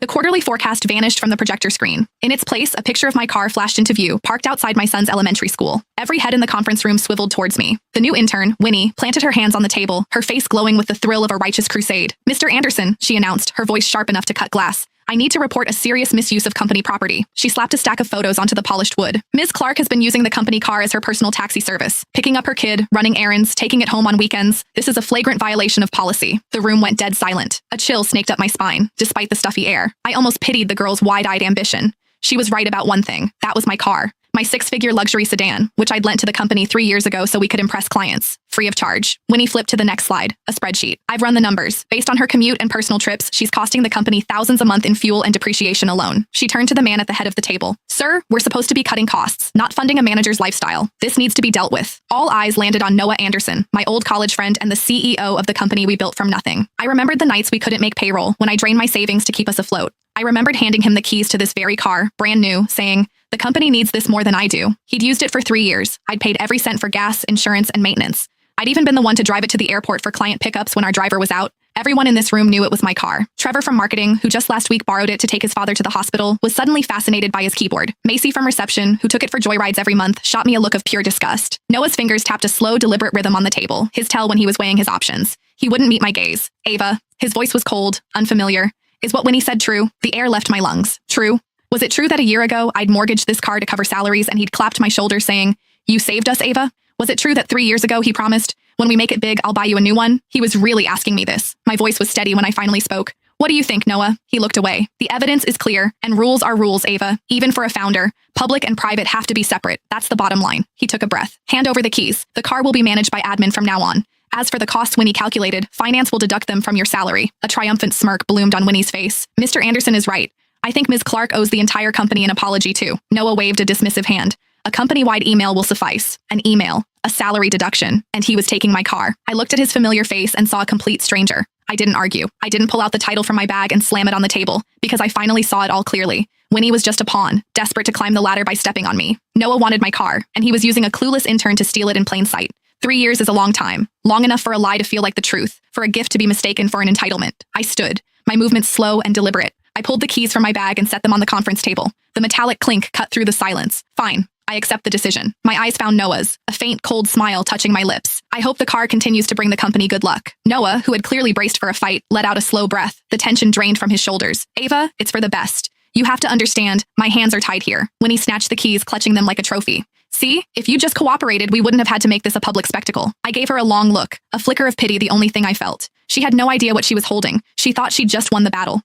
The quarterly forecast vanished from the projector screen. In its place, a picture of my car flashed into view, parked outside my son's elementary school. Every head in the conference room swiveled towards me. The new intern, Winnie, planted her hands on the table, her face glowing with the thrill of a righteous crusade. "Mr. Anderson," she announced, her voice sharp enough to cut glass. "I need to report a serious misuse of company property." She slapped a stack of photos onto the polished wood. "Ms. Clark has been using the company car as her personal taxi service, picking up her kid, running errands, taking it home on weekends. This is a flagrant violation of policy." The room went dead silent. A chill snaked up my spine, despite the stuffy air. I almost pitied the girl's wide-eyed ambition. She was right about one thing. That was my car. My 6-figure luxury sedan, which I'd lent to the company 3 years ago so we could impress clients. Free of charge. Winnie flipped to the next slide, a spreadsheet. I've run the numbers. Based on her commute and personal trips, she's costing the company thousands a month in fuel and depreciation alone. She turned to the man at the head of the table. "Sir, we're supposed to be cutting costs, not funding a manager's lifestyle. This needs to be dealt with." All eyes landed on Noah Anderson, my old college friend and the CEO of the company we built from nothing. I remembered the nights we couldn't make payroll, when I drained my savings to keep us afloat. I remembered handing him the keys to this very car, brand new, saying, "The company needs this more than I do." He'd used it for 3 years. I'd paid every cent for gas, insurance, and maintenance. I'd even been the one to drive it to the airport for client pickups when our driver was out. Everyone in this room knew it was my car. Trevor from marketing, who just last week borrowed it to take his father to the hospital, was suddenly fascinated by his keyboard. Macy from reception, who took it for joyrides every month, shot me a look of pure disgust. Noah's fingers tapped a slow, deliberate rhythm on the table, his tell when he was weighing his options. He wouldn't meet my gaze. "Ava." His voice was cold, unfamiliar. Is what Winnie said true? The air left my lungs. True? Was it true that a year ago I'd mortgaged this car to cover salaries and he'd clapped my shoulder saying, "You saved us, Ava"? Was it true that 3 years ago he promised, "When we make it big, I'll buy you a new one"? He was really asking me this. My voice was steady when I finally spoke. "What do you think, Noah?" He looked away. "The evidence is clear, and rules are rules, Ava. Even for a founder, public and private have to be separate. That's the bottom line." He took a breath. "Hand over the keys. The car will be managed by admin from now on. As for the costs Winnie calculated, finance will deduct them from your salary." A triumphant smirk bloomed on Winnie's face. "Mr. Anderson is right. I think Ms. Clark owes the entire company an apology too." Noah waved a dismissive hand. "A company-wide email will suffice." An email. A salary deduction. And he was taking my car. I looked at his familiar face and saw a complete stranger. I didn't argue. I didn't pull out the title from my bag and slam it on the table, because I finally saw it all clearly. Winnie was just a pawn, desperate to climb the ladder by stepping on me. Noah wanted my car, and he was using a clueless intern to steal it in plain sight. 3 years is a long time. Long enough for a lie to feel like the truth, for a gift to be mistaken for an entitlement. I stood, my movements slow and deliberate. I pulled the keys from my bag and set them on the conference table. The metallic clink cut through the silence. "Fine. I accept the decision." My eyes found Noah's, a faint, cold smile touching my lips. "I hope the car continues to bring the company good luck." Noah, who had clearly braced for a fight, let out a slow breath. The tension drained from his shoulders. "Ava, it's for the best. You have to understand, my hands are tied here." When he snatched the keys, clutching them like a trophy. "See, if you just cooperated, we wouldn't have had to make this a public spectacle." I gave her a long look, a flicker of pity the only thing I felt. She had no idea what she was holding. She thought she'd just won the battle.